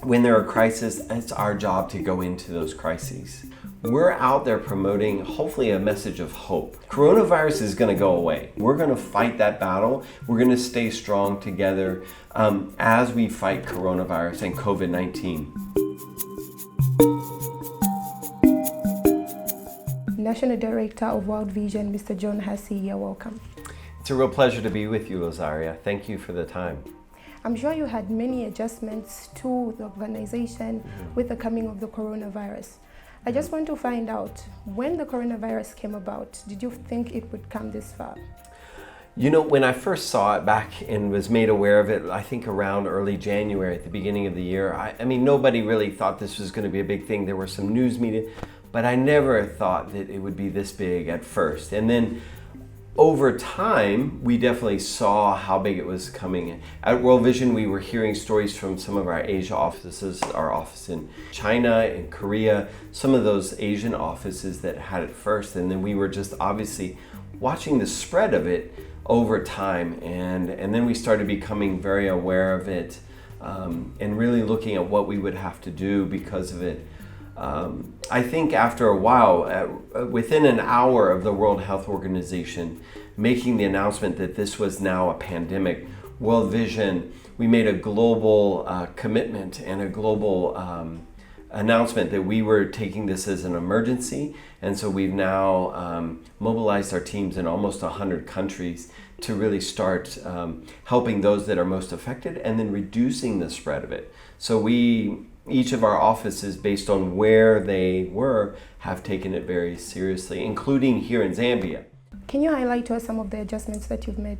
when there are crises, it's our job to go into those crises. We're out there promoting, hopefully, a message of hope. Coronavirus is going to go away. We're going to fight that battle. We're going to stay strong together as we fight coronavirus and COVID-19. National Director of World Vision, Mr. John Hasse, you're welcome. It's a real pleasure to be with you, Lozaria. Thank you for the time. I'm sure you had many adjustments to the organization with the coming of the coronavirus. I just want to find out, when the coronavirus came about, did you think it would come this far? You know, when I first saw it back and was made aware of it, I think around early January at the beginning of the year, I mean, nobody really thought this was going to be a big thing. There were some news media, but I never thought that it would be this big at first. And then over time, we definitely saw how big it was coming. At World Vision, we were hearing stories from some of our Asia offices, our office in China and Korea, some of those Asian offices that had it first. And then we were just obviously watching the spread of it over time. And then we started becoming very aware of it and really looking at what we would have to do because of it. I think after a while, within an hour of the World Health Organization making the announcement that this was now a pandemic, World Vision, we made a global commitment and a global announcement that we were taking this as an emergency. And so we've now mobilized our teams in almost 100 countries to really start helping those that are most affected and then reducing the spread of it. So each of our offices, based on where they were, have taken it very seriously, including here in Zambia. Can you highlight to us some of the adjustments that you've made?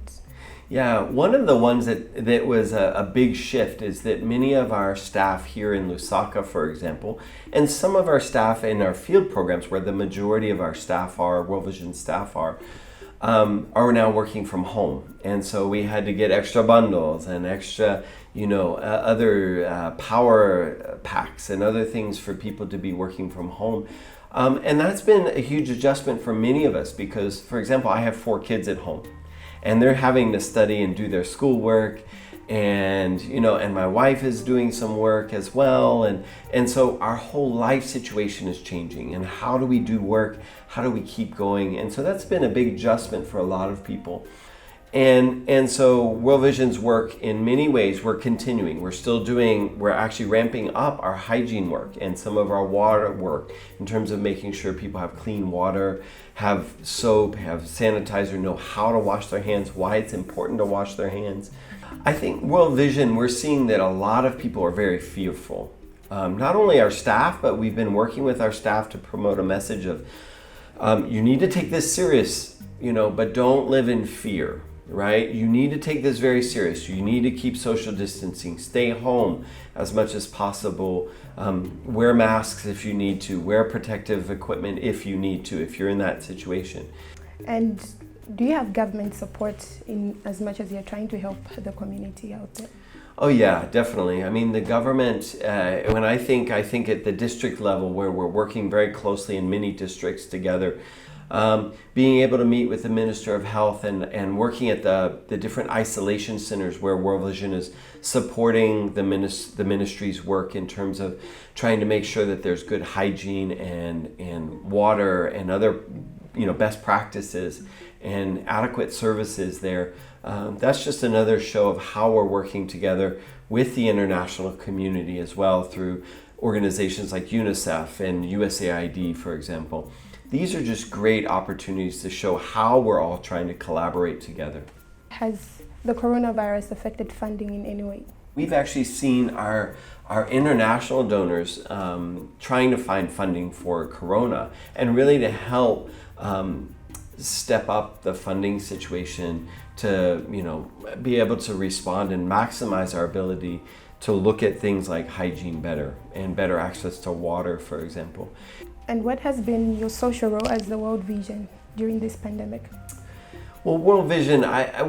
Yeah, one of the ones that was a big shift is that many of our staff here in Lusaka, for example, and some of our staff in our field programs, where the majority of our staff are, World Vision staff are now working from home. And so we had to get extra bundles and extra, other power packs and other things for people to be working from home. And that's been a huge adjustment for many of us because, for example, I have 4 kids at home and they're having to study and do their schoolwork. And my wife is doing some work as well. And so our whole life situation is changing. And how do we do work? How do we keep going? And so that's been a big adjustment for a lot of people. And so World Vision's work, in many ways, we're continuing. We're actually ramping up our hygiene work and some of our water work in terms of making sure people have clean water, have soap, have sanitizer, know how to wash their hands, why it's important to wash their hands. I think World Vision, we're seeing that a lot of people are very fearful. Not only our staff, but we've been working with our staff to promote a message of you need to take this serious, but don't live in fear. Right? You need to take this very serious. You need to keep social distancing, stay home as much as possible, wear masks if you need to, wear protective equipment if you need to, if you're in that situation. And do you have government support in as much as you're trying to help the community out there? Oh yeah, definitely. I mean, the government, when I think at the district level where we're working very closely in many districts together, being able to meet with the Minister of Health and working at the different isolation centers where World Vision is supporting the ministry's work in terms of trying to make sure that there's good hygiene and water and other best practices and adequate services there. That's just another show of how we're working together with the international community as well through organizations like UNICEF and USAID, for example. These are just great opportunities to show how we're all trying to collaborate together. Has the coronavirus affected funding in any way? We've actually seen our international donors trying to find funding for Corona and really to help step up the funding situation to be able to respond and maximize our ability to look at things like hygiene better and better access to water, for example. And what has been your social role as the World Vision during this pandemic? Well, World Vision,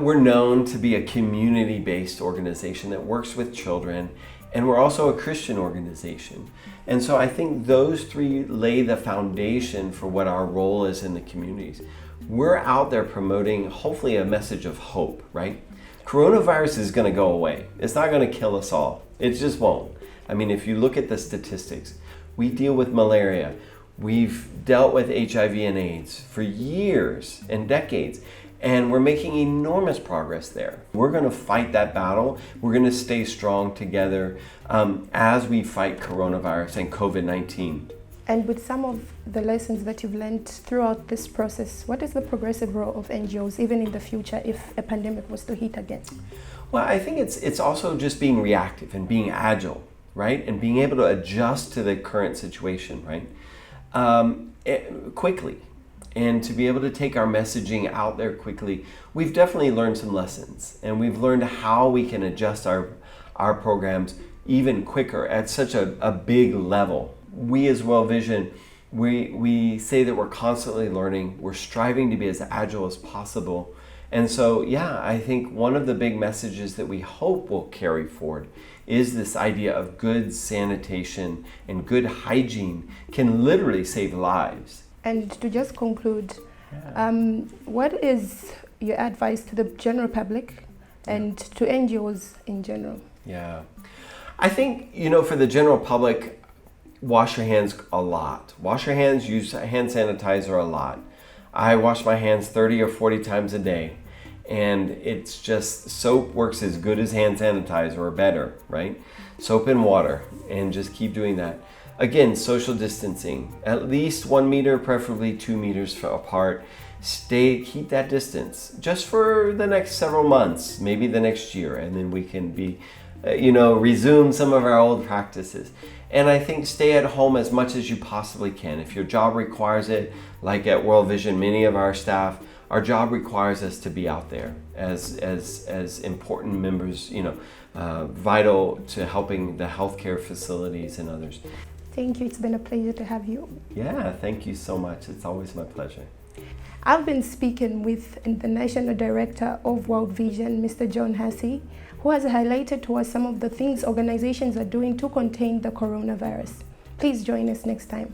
we're known to be a community-based organization that works with children, and we're also a Christian organization. And so I think those 3 lay the foundation for what our role is in the communities. We're out there promoting, hopefully, a message of hope, right? Coronavirus is going to go away. It's not going to kill us all. It just won't. I mean, if you look at the statistics, we deal with malaria. We've dealt with HIV and AIDS for years and decades, and we're making enormous progress there. We're going to fight that battle. We're going to stay strong together as we fight coronavirus and COVID-19. And with some of the lessons that you've learned throughout this process, what is the progressive role of NGOs even in the future if a pandemic was to hit again? Well, I think it's also just being reactive and being agile, right? And being able to adjust to the current situation, right? Quickly. And to be able to take our messaging out there quickly. We've definitely learned some lessons, and we've learned how we can adjust our programs even quicker at such a big level. We as World Vision, we say that we're constantly learning. We're striving to be as agile as possible. And so, yeah, I think one of the big messages that we hope will carry forward is this idea of good sanitation and good hygiene can literally save lives. And to just conclude, what is your advice to the general public and to NGOs in general? Yeah, I think, for the general public, wash your hands a lot. Wash your hands, use hand sanitizer a lot. I wash my hands 30 or 40 times a day, and it's just, soap works as good as hand sanitizer or better, right? Soap and water, and just keep doing that. Again, social distancing, at least 1 meter, preferably 2 meters apart. Keep that distance just for the next several months, maybe the next year, and then we can resume some of our old practices. And I think stay at home as much as you possibly can. If your job requires it, like at World Vision, many of our staff, our job requires us to be out there as important members, vital to helping the healthcare facilities and others. Thank you. It's been a pleasure to have you. Yeah, thank you so much. It's always my pleasure. I've been speaking with the National Director of World Vision, Mr. John Hasse, who has highlighted to us some of the things organizations are doing to contain the coronavirus. Please join us next time.